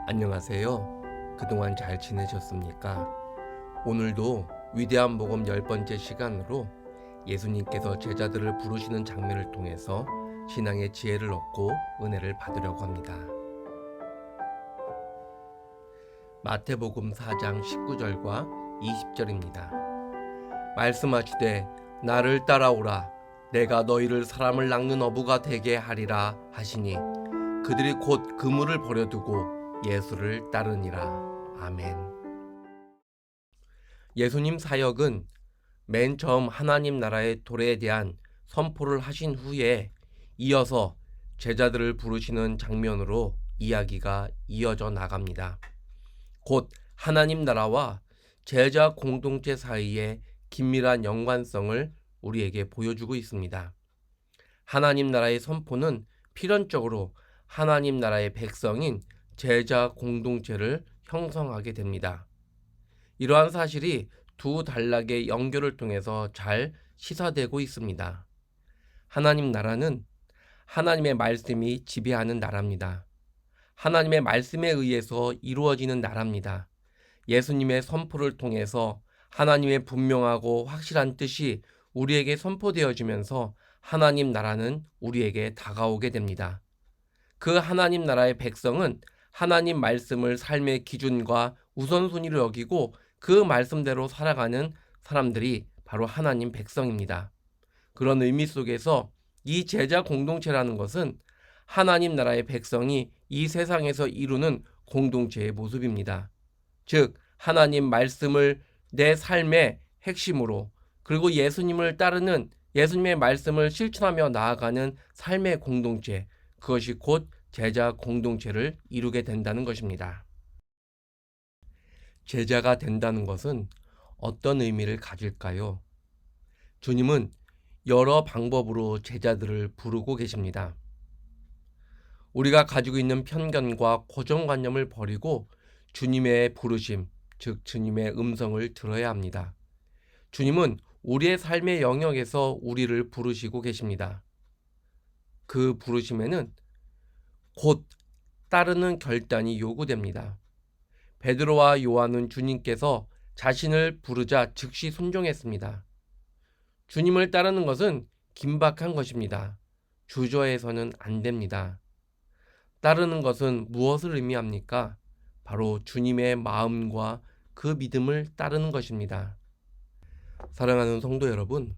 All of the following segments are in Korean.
안녕하세요. 그동안 잘 지내셨습니까? 오늘도 위대한 복음 10번째 시간으로 예수님께서 제자들을 부르시는 장면을 통해서 신앙의 지혜를 얻고 은혜를 받으려고 합니다. 마태복음 4장 19절과 20절입니다. 말씀하시되 나를 따라오라 내가 너희를 사람을 낚는 어부가 되게 하리라 하시니 그들이 곧 그물을 버려두고 예수를 따르니라. 아멘. 예수님 사역은 맨 처음 하나님 나라의 도래에 대한 선포를 하신 후에 이어서 제자들을 부르시는 장면으로 이야기가 이어져 나갑니다. 곧 하나님 나라와 제자 공동체 사이의 긴밀한 연관성을 우리에게 보여주고 있습니다. 하나님 나라의 선포는 필연적으로 하나님 나라의 백성인 제자 공동체를 형성하게 됩니다. 이러한 사실이 두 단락의 연결을 통해서 잘 시사되고 있습니다. 하나님 나라는 하나님의 말씀이 지배하는 나라입니다. 하나님의 말씀에 의해서 이루어지는 나라입니다. 예수님의 선포를 통해서 하나님의 분명하고 확실한 뜻이 우리에게 선포되어지면서 하나님 나라는 우리에게 다가오게 됩니다. 그 하나님 나라의 백성은 하나님 말씀을 삶의 기준과 우선순위로 여기고 그 말씀대로 살아가는 사람들이 바로 하나님 백성입니다. 그런 의미 속에서 이 제자 공동체라는 것은 하나님 나라의 백성이 이 세상에서 이루는 공동체의 모습입니다. 즉 하나님 말씀을 내 삶의 핵심으로 그리고 예수님을 따르는 예수님의 말씀을 실천하며 나아가는 삶의 공동체, 그것이 곧 제자 공동체를 이루게 된다는 것입니다. 제자가 된다는 것은 어떤 의미를 가질까요? 주님은 여러 방법으로 제자들을 부르고 계십니다. 우리가 가지고 있는 편견과 고정관념을 버리고 주님의 부르심, 즉 주님의 음성을 들어야 합니다. 주님은 우리의 삶의 영역에서 우리를 부르시고 계십니다. 그 부르심에는 곧 따르는 결단이 요구됩니다. 베드로와 요한은 주님께서 자신을 부르자 즉시 순종했습니다. 주님을 따르는 것은 긴박한 것입니다. 주저해서는 안 됩니다. 따르는 것은 무엇을 의미합니까? 바로 주님의 마음과 그 믿음을 따르는 것입니다. 사랑하는 성도 여러분,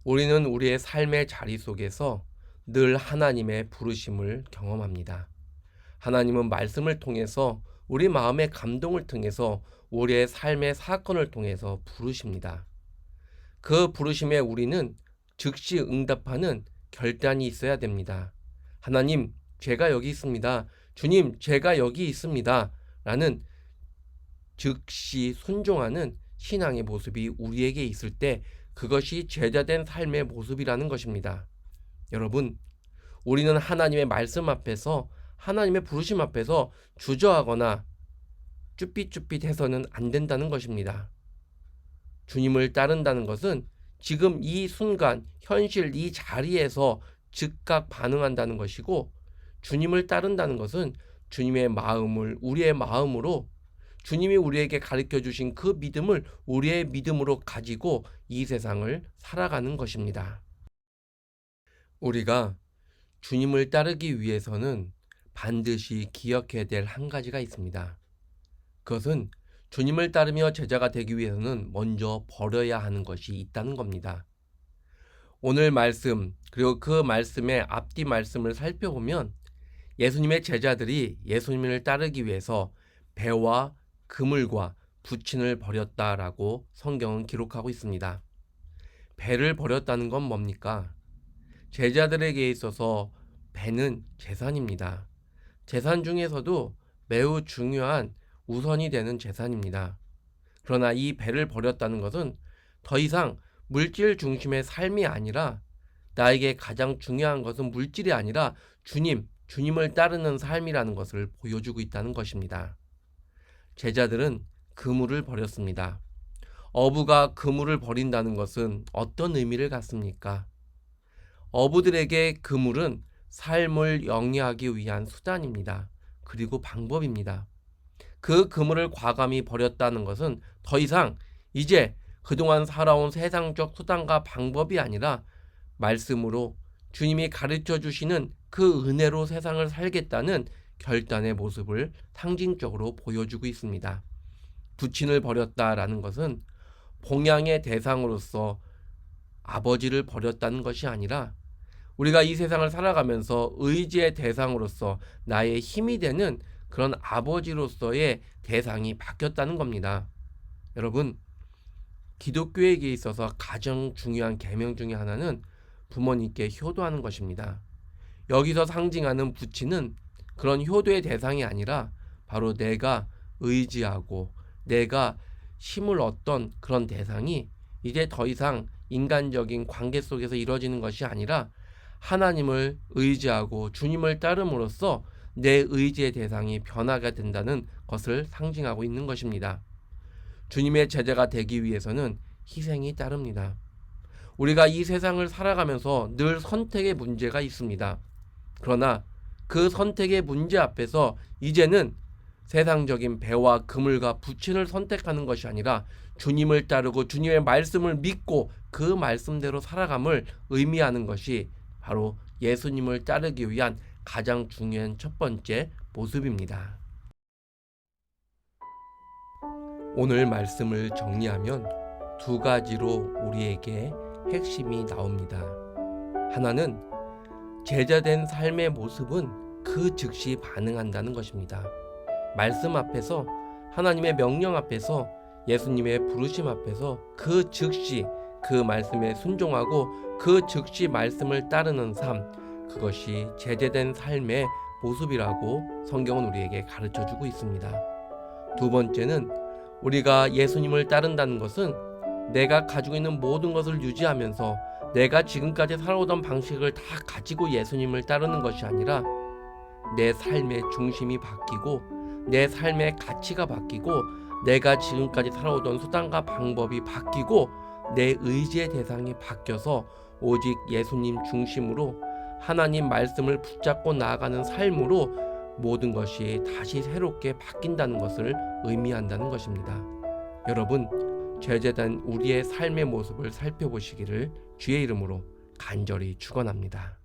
우리는 우리의 삶의 자리 속에서 늘 하나님의 부르심을 경험합니다. 하나님은 말씀을 통해서 우리 마음의 감동을 통해서 우리의 삶의 사건을 통해서 부르십니다. 그 부르심에 우리는 즉시 응답하는 결단이 있어야 됩니다. 하나님, 제가 여기 있습니다. 주님, 제가 여기 있습니다. 라는 즉시 순종하는 신앙의 모습이 우리에게 있을 때 그것이 제자된 삶의 모습이라는 것입니다. 여러분, 우리는 하나님의 말씀 앞에서 하나님의 부르심 앞에서 주저하거나 쭈삣쭈삣해서는 안 된다는 것입니다. 주님을 따른다는 것은 지금 이 순간 현실 이 자리에서 즉각 반응한다는 것이고 주님을 따른다는 것은 주님의 마음을 우리의 마음으로 주님이 우리에게 가르쳐 주신 그 믿음을 우리의 믿음으로 가지고 이 세상을 살아가는 것입니다. 우리가 주님을 따르기 위해서는 반드시 기억해야 될 한 가지가 있습니다. 그것은 주님을 따르며 제자가 되기 위해서는 먼저 버려야 하는 것이 있다는 겁니다. 오늘 말씀 그리고 그 말씀의 앞뒤 말씀을 살펴보면 예수님의 제자들이 예수님을 따르기 위해서 배와 그물과 부친을 버렸다라고 성경은 기록하고 있습니다. 배를 버렸다는 건 뭡니까? 제자들에게 있어서 배는 재산입니다. 재산 중에서도 매우 중요한 우선이 되는 재산입니다. 그러나 이 배를 버렸다는 것은 더 이상 물질 중심의 삶이 아니라 나에게 가장 중요한 것은 물질이 아니라 주님을 따르는 삶이라는 것을 보여주고 있다는 것입니다. 제자들은 그물을 버렸습니다. 어부가 그물을 버린다는 것은 어떤 의미를 갖습니까? 어부들에게 그물은 삶을 영위하기 위한 수단입니다. 그리고 방법입니다. 그 그물을 과감히 버렸다는 것은 더 이상 이제 그동안 살아온 세상적 수단과 방법이 아니라 말씀으로 주님이 가르쳐 주시는 그 은혜로 세상을 살겠다는 결단의 모습을 상징적으로 보여주고 있습니다. 부친을 버렸다라는 것은 봉양의 대상으로서 아버지를 버렸다는 것이 아니라 우리가 이 세상을 살아가면서 의지의 대상으로서 나의 힘이 되는 그런 아버지로서의 대상이 바뀌었다는 겁니다. 여러분, 기독교에게 있어서 가장 중요한 계명 중에 하나는 부모님께 효도하는 것입니다. 여기서 상징하는 부친은 그런 효도의 대상이 아니라 바로 내가 의지하고 내가 힘을 얻던 그런 대상이 이제 더 이상 인간적인 관계 속에서 이루어지는 것이 아니라 하나님을 의지하고 주님을 따름으로써 내 의지의 대상이 변화가 된다는 것을 상징하고 있는 것입니다. 주님의 제자가 되기 위해서는 희생이 따릅니다. 우리가 이 세상을 살아가면서 늘 선택의 문제가 있습니다. 그러나 그 선택의 문제 앞에서 이제는 세상적인 배와 그물과 부친을 선택하는 것이 아니라 주님을 따르고 주님의 말씀을 믿고 그 말씀대로 살아감을 의미하는 것이 바로 예수님을 따르기 위한 가장 중요한 첫 번째 모습입니다. 오늘 말씀을 정리하면 두 가지로 우리에게 핵심이 나옵니다. 하나는 제자된 삶의 모습은 그 즉시 반응한다는 것입니다. 말씀 앞에서, 하나님의 명령 앞에서, 예수님의 부르심 앞에서 그 즉시 그 말씀에 순종하고 그 즉시 말씀을 따르는 삶, 그것이 제자된 삶의 모습이라고 성경은 우리에게 가르쳐주고 있습니다. 두 번째는 우리가 예수님을 따른다는 것은 내가 가지고 있는 모든 것을 유지하면서 내가 지금까지 살아오던 방식을 다 가지고 예수님을 따르는 것이 아니라 내 삶의 중심이 바뀌고 내 삶의 가치가 바뀌고 내가 지금까지 살아오던 수단과 방법이 바뀌고 내 의지의 대상이 바뀌어서 오직 예수님 중심으로 하나님 말씀을 붙잡고 나아가는 삶으로 모든 것이 다시 새롭게 바뀐다는 것을 의미한다는 것입니다. 여러분, 제자된 우리의 삶의 모습을 살펴보시기를 주의 이름으로 간절히 축원합니다.